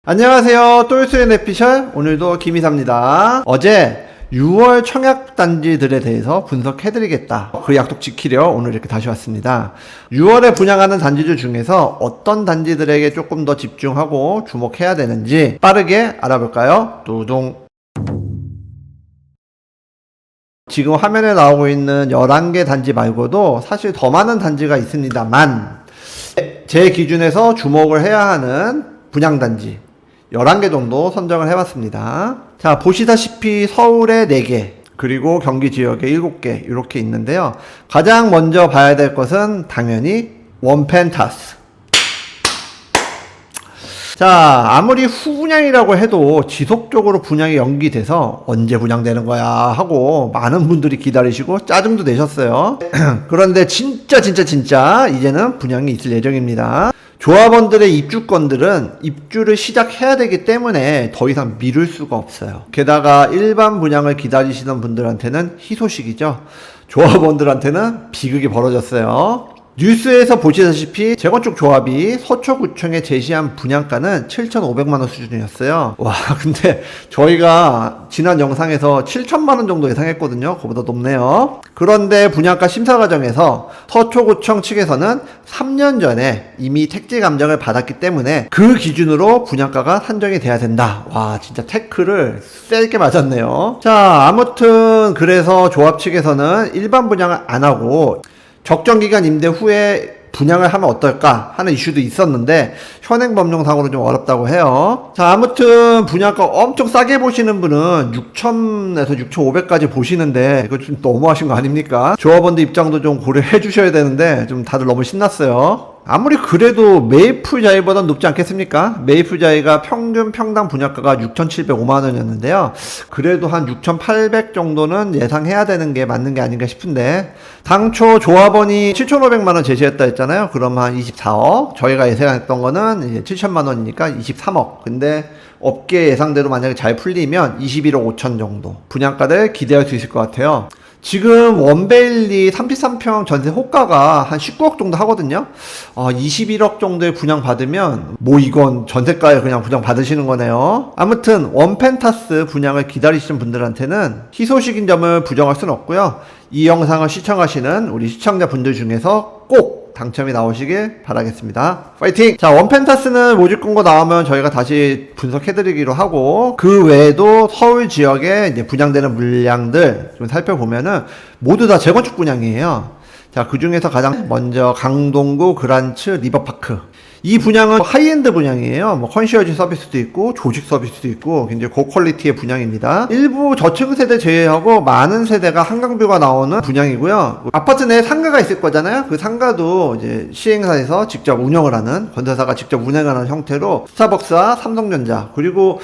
안녕하세요. 똘스의 내피셜 오늘도 김이사입니다. 어제 6월 청약단지들에 대해서 분석해드리겠다. 그 약속 지키려 오늘 이렇게 다시 왔습니다. 6월에 분양하는 단지들 중에서 어떤 단지들에게 조금 더 집중하고 주목해야 되는지 빠르게 알아볼까요? 뚜둥. 지금 화면에 나오고 있는 11개 단지 말고도 사실 더 많은 단지가 있습니다만 제 기준에서 주목을 해야 하는 분양단지 11개 정도 선정을 해봤습니다. 자, 보시다시피 서울에 4개, 그리고 경기 지역에 7개 이렇게 있는데요. 가장 먼저 봐야 될 것은 당연히 원펜타스. 자, 아무리 후분양이라고 해도 지속적으로 분양이 연기돼서 언제 분양되는 거야 하고 많은 분들이 기다리시고 짜증도 내셨어요. 그런데 진짜 이제는 분양이 있을 예정입니다. 조합원들의 입주권들은 입주를 시작해야 되기 때문에 더 이상 미룰 수가 없어요. 게다가 일반 분양을 기다리시는 분들한테는 희소식이죠. 조합원들한테는 비극이 벌어졌어요. 뉴스에서 보시다시피 재건축 조합이 서초구청에 제시한 분양가는 7,500만원 수준이었어요. 와, 근데 저희가 지난 영상에서 7천만원 정도 예상했거든요. 그보다 높네요. 그런데 분양가 심사 과정에서 서초구청 측에서는 3년 전에 이미 택지 감정을 받았기 때문에 그 기준으로 분양가가 산정이 돼야 된다. 와, 진짜 태클을 세게 맞았네요. 자, 아무튼 그래서 조합 측에서는 일반 분양을 안 하고 적정기간 임대 후에 분양을 하면 어떨까 하는 이슈도 있었는데 현행법령상으로 좀 어렵다고 해요. 자, 아무튼 분양가 엄청 싸게 보시는 분은 6,000에서 6,500까지 보시는데 이거 좀 너무하신 거 아닙니까? 조합원들 입장도 좀 고려해 주셔야 되는데 좀 다들 너무 신났어요. 아무리 그래도 메이플자이보다 높지 않겠습니까? 메이플자이가 평균 평당 분양가가 6,705만원이었는데요. 그래도 한 6,800 정도는 예상해야 되는 게 맞는 게 아닌가 싶은데 당초 조합원이 7,500만원 제시했다 했잖아요. 그럼 한 24억. 저희가 예상했던 거는 이제 7천만원이니까 23억. 근데 업계 예상대로 만약에 잘 풀리면 21억 5천 정도 분양가를 기대할 수 있을 것 같아요. 지금 원베일리 33평 전세 호가가 한 19억 정도 하거든요. 21억 정도의 분양 받으면 뭐 이건 전세가에 그냥 분양 받으시는 거네요. 아무튼 원펜타스 분양을 기다리시는 분들한테는 희소식인 점을 부정할 수는 없고요. 이 영상을 시청하시는 우리 시청자분들 중에서 꼭 당첨이 나오시길 바라겠습니다. 파이팅! 자, 원펜타스는 모집 공고 나오면 저희가 다시 분석해드리기로 하고 그 외에도 서울 지역에 이제 분양되는 물량들 좀 살펴보면은 모두 다 재건축 분양이에요. 자, 그 중에서 가장 먼저 강동구 그란츠 리버파크. 이 분양은 하이엔드 분양이에요. 뭐 컨시어지 서비스도 있고 조식 서비스도 있고 굉장히 고퀄리티의 분양입니다. 일부 저층 세대 제외하고 많은 세대가 한강뷰가 나오는 분양이고요. 아파트 내에 상가가 있을 거잖아요. 그 상가도 이제 시행사에서 직접 운영을 하는, 건설사가 직접 운영하는 형태로 스타벅스와 삼성전자, 그리고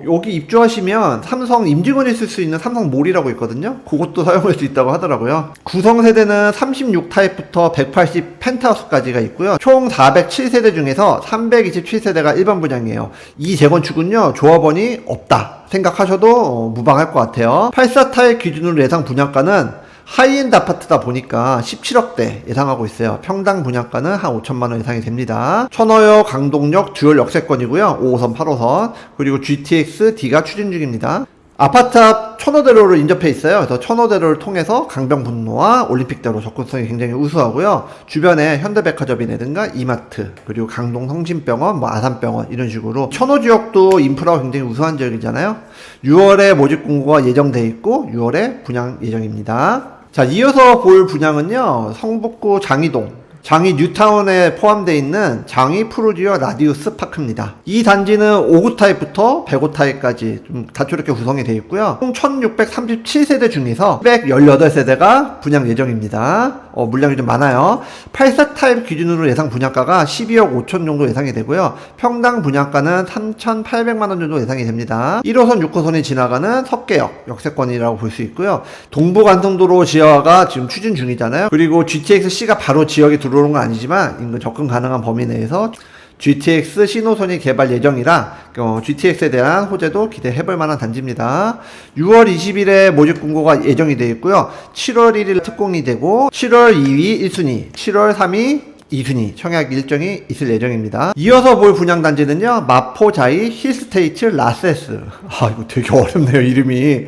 여기 입주하시면 삼성 임직원이 쓸 수 있는 삼성몰이라고 있거든요. 그것도 사용할 수 있다고 하더라고요. 구성 세대는 36타입부터 180 펜트하우스까지가 있고요. 총 407세대 중에서 327세대가 일반 분양이에요. 이 재건축은요, 조합원이 없다 생각하셔도 무방할 것 같아요. 84타입 기준으로 예상 분양가는 하이엔드 아파트다 보니까 17억대 예상하고 있어요. 평당 분양가는 한 5천만원 예상이 됩니다. 천호역 강동역 듀얼 역세권이고요. 5호선 8호선 그리고 GTX D가 추진 중입니다. 아파트 앞 천호대로를 인접해 있어요. 그래서 천호대로를 통해서 강변북로와 올림픽대로 접근성이 굉장히 우수하고요. 주변에 현대백화점이라든가 이마트, 그리고 강동 성심병원, 뭐 아산병원 이런 식으로 천호 지역도 인프라가 굉장히 우수한 지역이잖아요. 6월에 모집 공고가 예정돼 있고 6월에 분양 예정입니다. 자, 이어서 볼 분양은요, 성북구 장이동 장이 뉴타운에 포함되어 있는 장이 푸르지오 라디우스 파크입니다. 이 단지는 5구 타입부터 105 타입까지 좀 다채롭게 구성이 되어 있고요. 총 1637세대 중에서 118세대가 분양 예정입니다. 물량이 좀 많아요. 84 타입 기준으로 예상 분양가가 12억 5천 정도 예상이 되고요. 평당 분양가는 3,800만원 정도 예상이 됩니다. 1호선 6호선이 지나가는 석계역 역세권이라고 볼 수 있고요. 동부간선도로 지하화가 지금 추진 중이잖아요. 그리고 GTX-C가 바로 지역에 들어오는 건 아니지만 인근 접근 가능한 범위 내에서 GTX 신호선이 개발 예정이라 GTX에 대한 호재도 기대해볼 만한 단지입니다. 6월 20일에 모집 공고가 예정이 되어 있고요. 7월 1일 특공이 되고 7월 2위 1순위, 7월 3위 이순위 청약 일정이 있을 예정입니다. 이어서 볼 분양단지는요, 마포자이 힐스테이트 라세스. 이거 되게 어렵네요, 이름이.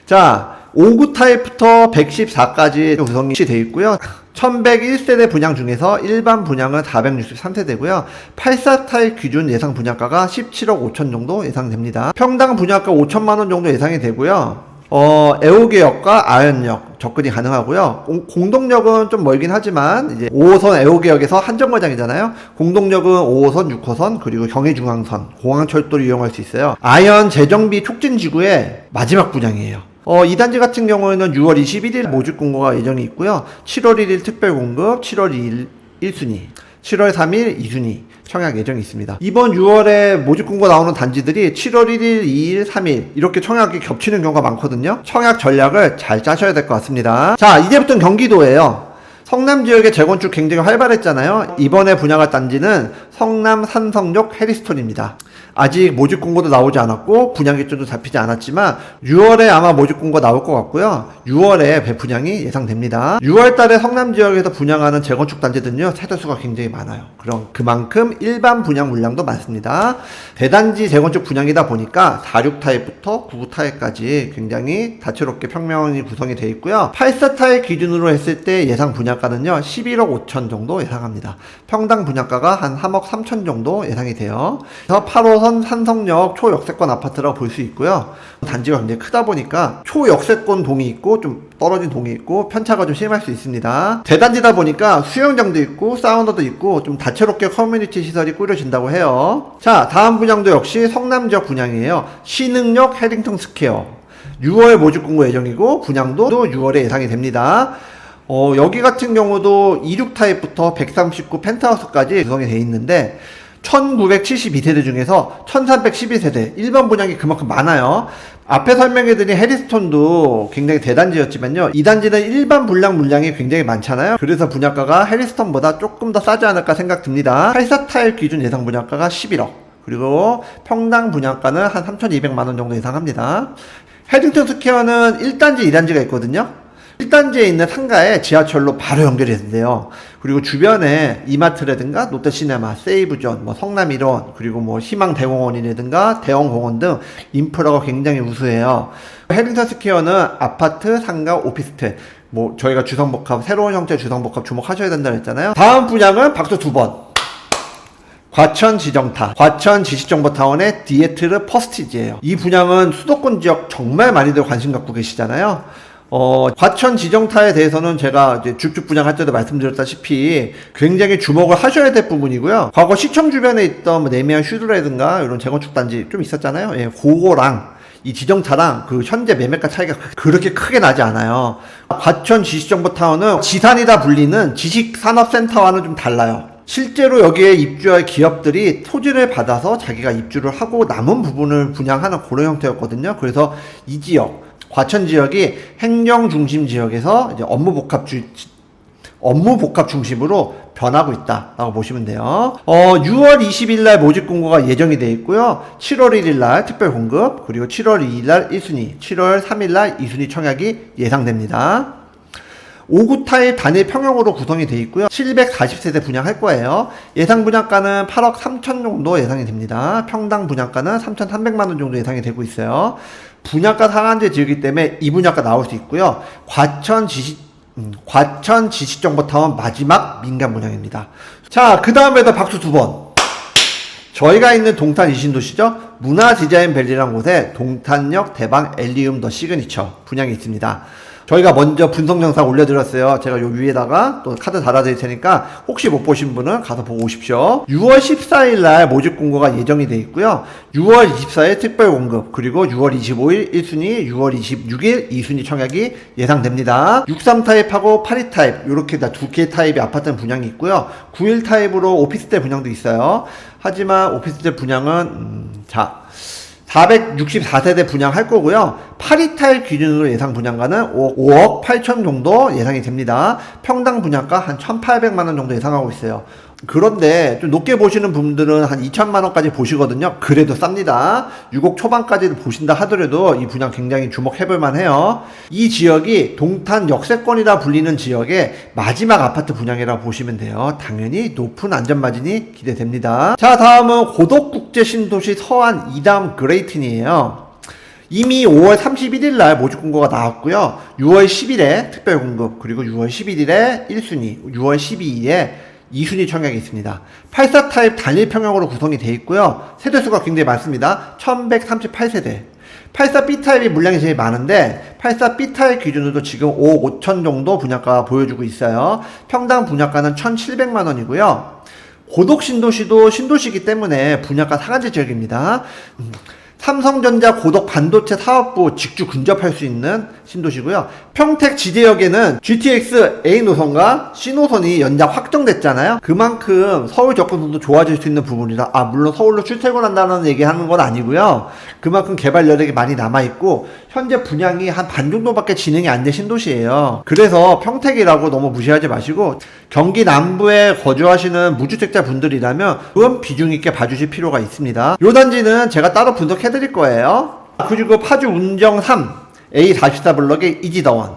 자, 5구 타입부터 114까지 구성이 되어 있고요. 1101세대 분양 중에서 일반 분양은 463세대고요. 84 타입 기준 예상 분양가가 17억 5천 정도 예상됩니다. 평당 분양가 5천만원 정도 예상이 되고요. 애호개역과 아현역 접근이 가능하고요. 공동역은 좀 멀긴 하지만 이제 5호선 애호개역에서 한정거장이잖아요. 공동역은 5호선, 6호선 그리고 경의중앙선, 공항철도를 이용할 수 있어요. 아현 재정비 촉진지구의 마지막 분양이에요. 이 단지 같은 경우에는 6월 21일 모집 공고가 예정이 있고요. 7월 1일 특별 공급, 7월 2일 1순위, 7월 3일 2순위 청약 예정이 있습니다. 이번 6월에 모집 공고 나오는 단지들이 7월 1일, 2일, 3일 이렇게 청약이 겹치는 경우가 많거든요. 청약 전략을 잘 짜셔야 될 것 같습니다. 자, 이제부터는 경기도예요. 성남 지역의 재건축 굉장히 활발했잖아요. 이번에 분양할 단지는 성남 산성역 해리스톤입니다. 아직 모집 공고도 나오지 않았고 분양 기준도 잡히지 않았지만 6월에 아마 모집 공고 나올 것 같고요. 6월에 배분양이 예상됩니다. 6월 달에 성남 지역에서 분양하는 재건축 단지들은요, 세대수가 굉장히 많아요. 그럼 그만큼 일반 분양 물량도 많습니다. 대단지 재건축 분양이다 보니까 46 타입부터 99 타입까지 굉장히 다채롭게 평면이 구성이 되어 있고요. 84 타입 기준으로 했을 때 예상 분양가는요, 11억 5천 정도 예상합니다. 평당 분양가가 한 3억 3천 정도 예상이 돼요. 그래서 8호선 산성역 초역세권 아파트라고 볼 수 있고요. 단지가 굉장히 크다 보니까 초역세권 동이 있고 좀 떨어진 동이 있고 편차가 좀 심할 수 있습니다. 대단지다 보니까 수영장도 있고 사우나도 있고 좀 다채롭게 커뮤니티 시설이 꾸려진다고 해요. 자, 다음 분양도 역시 성남 지역 분양이에요. 신흥역 해링턴 스퀘어 6월 모집 공고 예정이고 분양도 6월에 예상이 됩니다. 여기 같은 경우도 26 타입부터 139 펜트하우스까지 구성이 되어 있는데 1972세대 중에서 1312세대 일반 분양이 그만큼 많아요. 앞에 설명해드린 해리스톤도 굉장히 대단지였지만요, 이 단지는 일반 분양 물량이 굉장히 많잖아요. 그래서 분양가가 해리스톤보다 조금 더 싸지 않을까 생각됩니다. 84 타입 기준 예상 분양가가 11억 그리고 평당 분양가는 한 3,200만원 정도 예상합니다. 해링턴 스퀘어는 1단지 2단지가 있거든요. 1단지에 있는 상가에 지하철로 바로 연결이 된대요. 그리고 주변에 이마트라든가 롯데시네마, 세이브존, 성남일원, 그리고 희망대공원이라든가 대원공원 등 인프라가 굉장히 우수해요. 해링턴 스퀘어는 아파트, 상가, 오피스텔, 저희가 주성복합, 새로운 형태 주성복합 주목하셔야 된다고 했잖아요. 다음 분양은 박수 2번. 과천 지정타, 과천 지식정보타운의 디에트르 퍼스티지예요. 이 분양은 수도권 지역 정말 많이들 관심 갖고 계시잖아요. 과천 지정타에 대해서는 제가 이제 줍줍 분양할 때도 말씀드렸다시피 굉장히 주목을 하셔야 될 부분이고요. 과거 시청 주변에 있던 네미안 슈드라든가 이런 재건축 단지 좀 있었잖아요. 예, 그거랑 이 지정타랑 그 현재 매매가 차이가 그렇게 크게 나지 않아요. 과천 지식정보타운은 지산이다 불리는 지식산업센터와는 좀 달라요. 실제로 여기에 입주할 기업들이 토지를 받아서 자기가 입주를 하고 남은 부분을 분양하는 그런 형태였거든요. 그래서 이 지역 과천 지역이 행정 중심 지역에서 이제 업무 복합 중심으로 변하고 있다라고 보시면 돼요. 6월 20일 날 모집 공고가 예정이 되어 있고요. 7월 1일 날 특별 공급, 그리고 7월 2일 날 1순위, 7월 3일 날 2순위 청약이 예상됩니다. 5구 타입 단일 평형으로 구성이 되어 있고요. 740세대 분양할 거예요. 예상 분양가는 8억 3천 정도 예상이 됩니다. 평당 분양가는 3,300만원 정도 예상이 되고 있어요. 분양가 상한제 지역이기 때문에 이 분양가 나올 수 있고요. 과천 지식정보타운 마지막 민간 분양입니다. 자, 그 다음에도 박수 2번. 저희가 있는 동탄 이신도시죠. 문화디자인밸리라는 곳에 동탄역 대방 엘리움 더 시그니처 분양이 있습니다. 저희가 먼저 분석 영상 올려드렸어요. 제가 요 위에다가 또 카드 달아드릴 테니까 혹시 못 보신 분은 가서 보고 오십시오. 6월 14일 날 모집 공고가 예정이 되어 있고요. 6월 24일 특별 공급, 그리고 6월 25일 1순위, 6월 26일 2순위 청약이 예상됩니다. 63 타입하고 82 타입 이렇게 다 두 개 타입의 아파트 분양이 있고요. 91 타입으로 오피스텔 분양도 있어요. 하지만 오피스텔 분양은 464세대 분양할 거고요. 82 타입 기준으로 예상 분양가는 5억 8천 정도 예상이 됩니다. 평당 분양가 한 1,800만원 정도 예상하고 있어요. 그런데 좀 높게 보시는 분들은 한 2천만 원까지 보시거든요. 그래도 쌉니다. 6억 초반까지 보신다 하더라도 이 분양 굉장히 주목해볼 만해요. 이 지역이 동탄 역세권이라 불리는 지역의 마지막 아파트 분양이라고 보시면 돼요. 당연히 높은 안전마진이 기대됩니다. 자, 다음은 고덕국제신도시 서안 이담 그레이튼이에요. 이미 5월 31일 날 모집 공고가 나왔고요. 6월 10일에 특별 공급, 그리고 6월 11일에 1순위, 6월 12일에 2순위 청약이 있습니다. 84 타입 단일 평형으로 구성이 되어 있고요. 세대수가 굉장히 많습니다. 1138세대. 84B 타입이 물량이 제일 많은데 84B 타입 기준으로도 지금 5억 5천 정도 분양가 보여주고 있어요. 평당 분양가는 1,700만 원이고요. 고덕 신도시도 신도시이기 때문에 분양가 상한제 지역입니다. 삼성전자 고덕 반도체 사업부 직주 근접할 수 있는 신도시고요. 평택 지대역에는 GTX A 노선과 C 노선이 연장 확정됐잖아요. 그만큼 서울 접근성도 좋아질 수 있는 부분이라, 물론 서울로 출퇴근한다는 얘기하는 건 아니고요. 그만큼 개발 여력이 많이 남아있고 현재 분양이 한 반 정도밖에 진행이 안 된 신도시예요. 그래서 평택이라고 너무 무시하지 마시고 경기 남부에 거주하시는 무주택자 분들이라면 그건 비중 있게 봐주실 필요가 있습니다. 요 단지는 제가 따로 분석해드릴 거예요. 그리고 파주 운정 3 A44 블럭의 이지더원.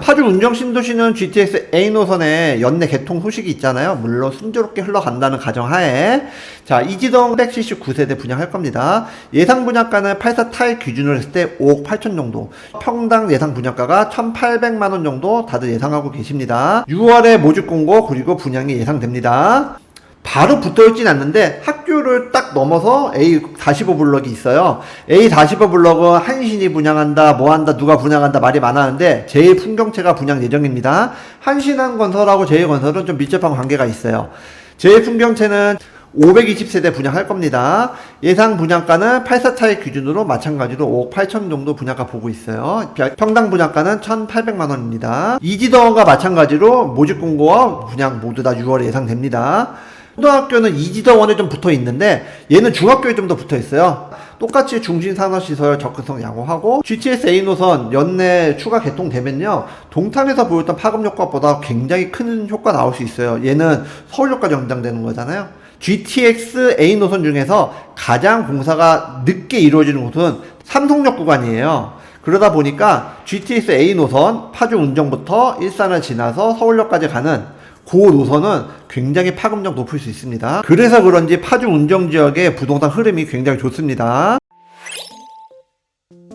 파주 운정 신도시는 GTX A 노선에 연내 개통 소식이 있잖아요. 물론 순조롭게 흘러간다는 가정하에 자, 이지더원 179세대 분양할 겁니다. 예상 분양가는 84 타입 기준으로 했을 때 5억 8천 정도, 평당 예상 분양가가 1,800만 원 정도 다들 예상하고 계십니다. 6월에 모집 공고 그리고 분양이 예상됩니다. 바로 붙어있진 않는데 학교를 딱 넘어서 A45 블럭이 있어요. A45 블럭은 한신이 분양한다, 뭐한다, 누가 분양한다 말이 많았는데 제일풍경채가 분양 예정입니다. 한신한건설하고 제일건설은 좀 밀접한 관계가 있어요. 제일풍경채는 520세대 분양할 겁니다. 예상 분양가는 84 타입 기준으로 마찬가지로 5억 8천 정도 분양가 보고 있어요. 평당 분양가는 1,800만 원입니다. 이지더원과 마찬가지로 모집 공고와 분양 모두 다 6월에 예상됩니다. 초등학교는 이지더원에 좀 붙어 있는데 얘는 중학교에 좀 더 붙어 있어요. 똑같이 중심산업시설 접근성 양호하고 GTX A 노선 연내 추가 개통되면요, 동탄에서 보였던 파급 효과보다 굉장히 큰 효과 나올 수 있어요. 얘는 서울역까지 연장되는 거잖아요. GTX A 노선 중에서 가장 공사가 늦게 이루어지는 곳은 삼성역 구간이에요. 그러다 보니까 GTX A 노선 파주 운정부터 일산을 지나서 서울역까지 가는 그 노선은 굉장히 파급력 높을 수 있습니다. 그래서 그런지 파주 운정 지역의 부동산 흐름이 굉장히 좋습니다.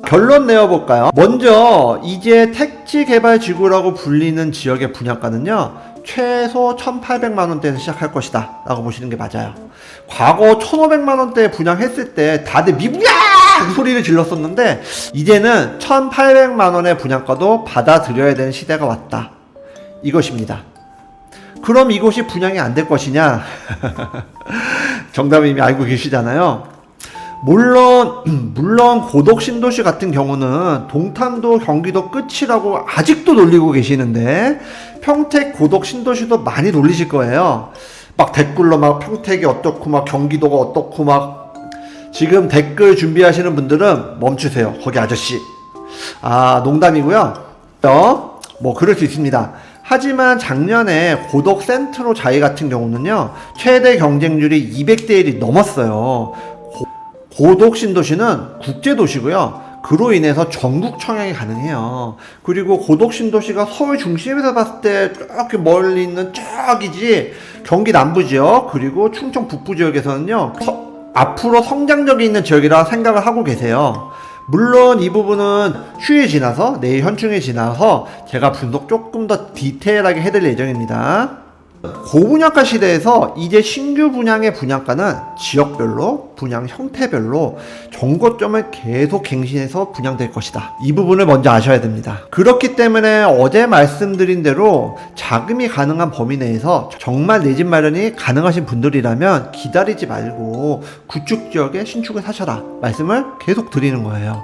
결론 내어볼까요? 먼저 이제 택지 개발 지구라고 불리는 지역의 분양가는요, 최소 1,800만원대에서 시작할 것이다 라고 보시는 게 맞아요. 과거 1,500만원대 분양했을 때 다들 미분양 소리를 질렀었는데 이제는 1,800만원의 분양가도 받아들여야 되는 시대가 왔다, 이것입니다. 그럼 이곳이 분양이 안 될 것이냐? 정답을 이미 알고 계시잖아요. 물론 고덕 신도시 같은 경우는 동탄도 경기도 끝이라고 아직도 놀리고 계시는데 평택 고덕 신도시도 많이 놀리실 거예요. 막 댓글로 막 평택이 어떻고 막 경기도가 어떻고 막, 지금 댓글 준비하시는 분들은 멈추세요. 거기 아저씨. 농담이고요. 뭐 그럴 수 있습니다. 하지만 작년에 고덕 센트로 자이 같은 경우는요, 최대 경쟁률이 200대 1이 넘었어요. 고덕 신도시는 국제도시고요. 그로 인해서 전국 청약이 가능해요. 그리고 고덕 신도시가 서울 중심에서 봤을 때 저렇게 멀리 있는 저기지, 경기 남부 지역 그리고 충청 북부 지역에서는요, 앞으로 성장력이 있는 지역이라 생각을 하고 계세요. 물론 이 부분은 휴일 지나서, 내일 현충일 지나서 제가 분석 조금 더 디테일하게 해드릴 예정입니다. 고분양가 시대에서 이제 신규 분양의 분양가는 지역별로, 분양 형태별로 정거점을 계속 갱신해서 분양될 것이다. 이 부분을 먼저 아셔야 됩니다. 그렇기 때문에 어제 말씀드린 대로 자금이 가능한 범위 내에서 정말 내 집 마련이 가능하신 분들이라면 기다리지 말고 구축 지역에 신축을 사셔라 말씀을 계속 드리는 거예요.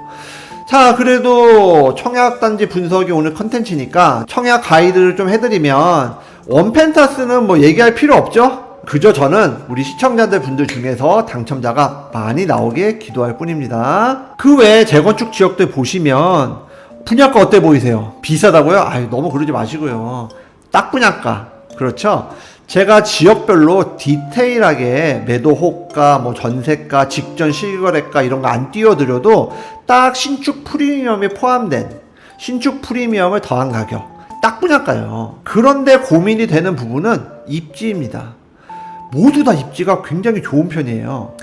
자, 그래도 청약단지 분석이 오늘 컨텐츠니까 청약 가이드를 좀 해드리면, 원펜타스는 뭐 얘기할 필요 없죠? 그저 저는 우리 시청자들 분들 중에서 당첨자가 많이 나오게 기도할 뿐입니다. 그 외에 재건축 지역들 보시면 분양가 어때 보이세요? 비싸다고요? 너무 그러지 마시고요. 딱 분양가. 그렇죠? 제가 지역별로 디테일하게 매도 호가, 뭐 전세가, 직전 실거래가 이런 거 안 띄워드려도 딱 신축 프리미엄이 포함된 신축 프리미엄을 더한 가격, 딱 분양가예요. 그런데 고민이 되는 부분은 입지입니다. 모두 다 입지가 굉장히 좋은 편이에요.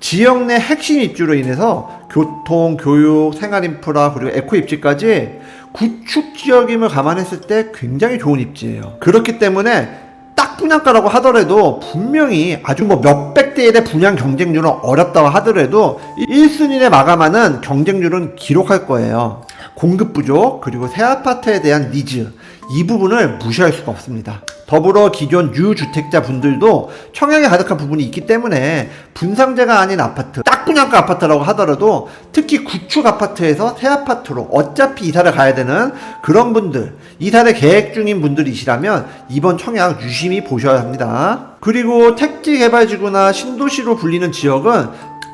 지역 내 핵심 입지로 인해서 교통, 교육, 생활인프라 그리고 에코 입지까지 구축 지역임을 감안했을 때 굉장히 좋은 입지예요. 그렇기 때문에 딱 분양가라고 하더라도 분명히 아주 뭐 몇백 대 1의 분양 경쟁률은 어렵다고 하더라도 1순위에 마감하는 경쟁률은 기록할 거예요. 공급 부족 그리고 새 아파트에 대한 니즈, 이 부분을 무시할 수가 없습니다. 더불어 기존 유주택자 분들도 청약에 가득한 부분이 있기 때문에 분상제가 아닌 아파트, 딱 분양가 아파트라고 하더라도 특히 구축 아파트에서 새 아파트로 어차피 이사를 가야 되는 그런 분들, 이사를 계획 중인 분들이시라면 이번 청약 유심히 보셔야 합니다. 그리고 택지개발지구나 신도시로 불리는 지역은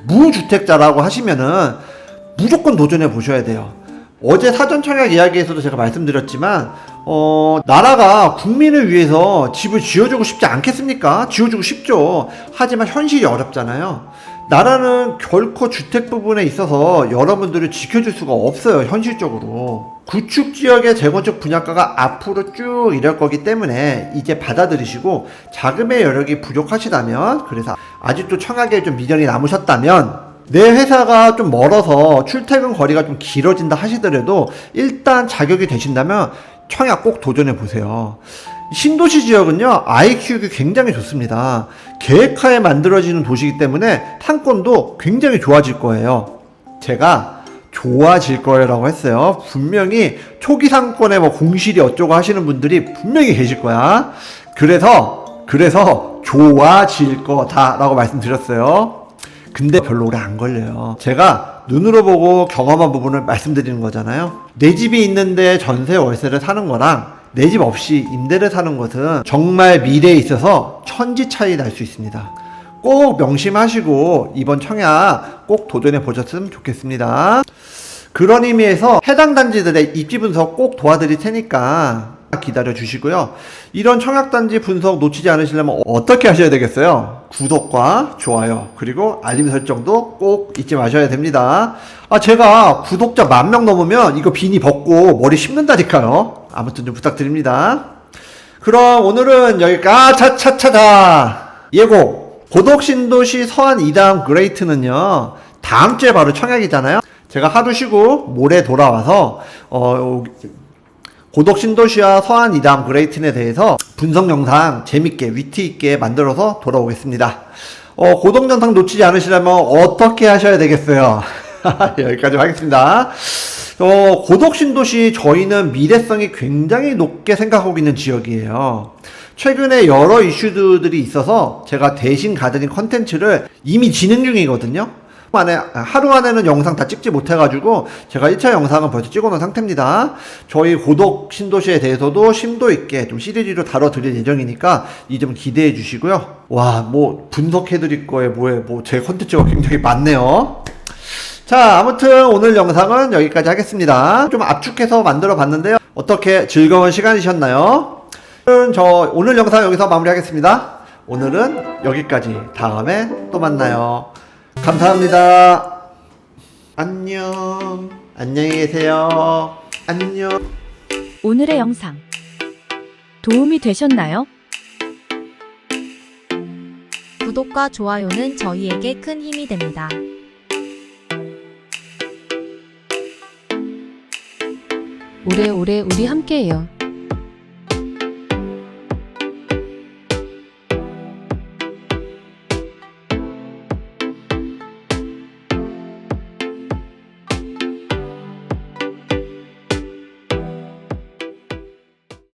무주택자라고 하시면은 무조건 도전해 보셔야 돼요. 어제 사전 청약 이야기에서도 제가 말씀드렸지만 나라가 국민을 위해서 집을 지어주고 싶지 않겠습니까? 지어주고 싶죠. 하지만 현실이 어렵잖아요. 나라는 결코 주택 부분에 있어서 여러분들을 지켜줄 수가 없어요. 현실적으로. 구축 지역의 재건축 분양가가 앞으로 쭉 이럴 거기 때문에 이제 받아들이시고 자금의 여력이 부족하시다면, 그래서 아직도 청약에 좀 미련이 남으셨다면 내 회사가 좀 멀어서 출퇴근 거리가 좀 길어진다 하시더라도 일단 자격이 되신다면 청약 꼭 도전해 보세요. 신도시 지역은요, 아이 키우기 굉장히 좋습니다. 계획하에 만들어지는 도시이기 때문에 상권도 굉장히 좋아질 거예요. 제가 좋아질 거라고 했어요. 분명히 초기 상권에 뭐 공실이 어쩌고 하시는 분들이 분명히 계실 거야. 그래서 좋아질 거다라고 말씀드렸어요. 근데 별로 오래 안 걸려요. 제가 눈으로 보고 경험한 부분을 말씀드리는 거잖아요. 내 집이 있는데 전세 월세를 사는 거랑 내 집 없이 임대를 사는 것은 정말 미래에 있어서 천지 차이 날 수 있습니다. 꼭 명심하시고 이번 청약 꼭 도전해 보셨으면 좋겠습니다. 그런 의미에서 해당 단지들의 입지 분석 꼭 도와드릴 테니까 기다려 주시고요. 이런 청약단지 분석 놓치지 않으시려면 어떻게 하셔야 되겠어요? 구독과 좋아요 그리고 알림 설정도 꼭 잊지 마셔야 됩니다. 제가 구독자 10,000명 넘으면 이거 비니 벗고 머리 심는다니까요. 아무튼 좀 부탁드립니다. 그럼 오늘은 여기까지. 차차차차 예고, 고덕신도시 서안 2단 그레이트는요 다음 주에 바로 청약이잖아요. 제가 하루 쉬고 모레 돌아와서 고덕신도시와 서안 2단 그레이튼에 대해서 분석 영상 재밌게 위트 있게 만들어서 돌아오겠습니다. 고동 영상 놓치지 않으시려면 어떻게 하셔야 되겠어요? 여기까지 하겠습니다. 고덕신도시 저희는 미래성이 굉장히 높게 생각하고 있는 지역이에요. 최근에 여러 이슈들이 있어서 제가 대신 가드린 컨텐츠를 이미 진행 중이거든요. 하루 안에는 영상 다 찍지 못해가지고 제가 1차 영상은 벌써 찍어놓은 상태입니다. 저희 고덕 신도시에 대해서도 심도 있게 좀 시리즈로 다뤄드릴 예정이니까 이 점 기대해 주시고요. 와, 뭐 분석해드릴 거에 제 컨텐츠가 굉장히 많네요. 자, 아무튼 오늘 영상은 여기까지 하겠습니다. 좀 압축해서 만들어 봤는데요. 어떻게 즐거운 시간이셨나요? 오늘 영상 여기서 마무리하겠습니다. 오늘은 여기까지. 다음에 또 만나요. 감사합니다. 안녕. 안녕히 계세요. 안녕. 오늘의 영상 도움이 되셨나요? 구독과 좋아요는 저희에게 큰 힘이 됩니다. 오래오래 우리 함께해요.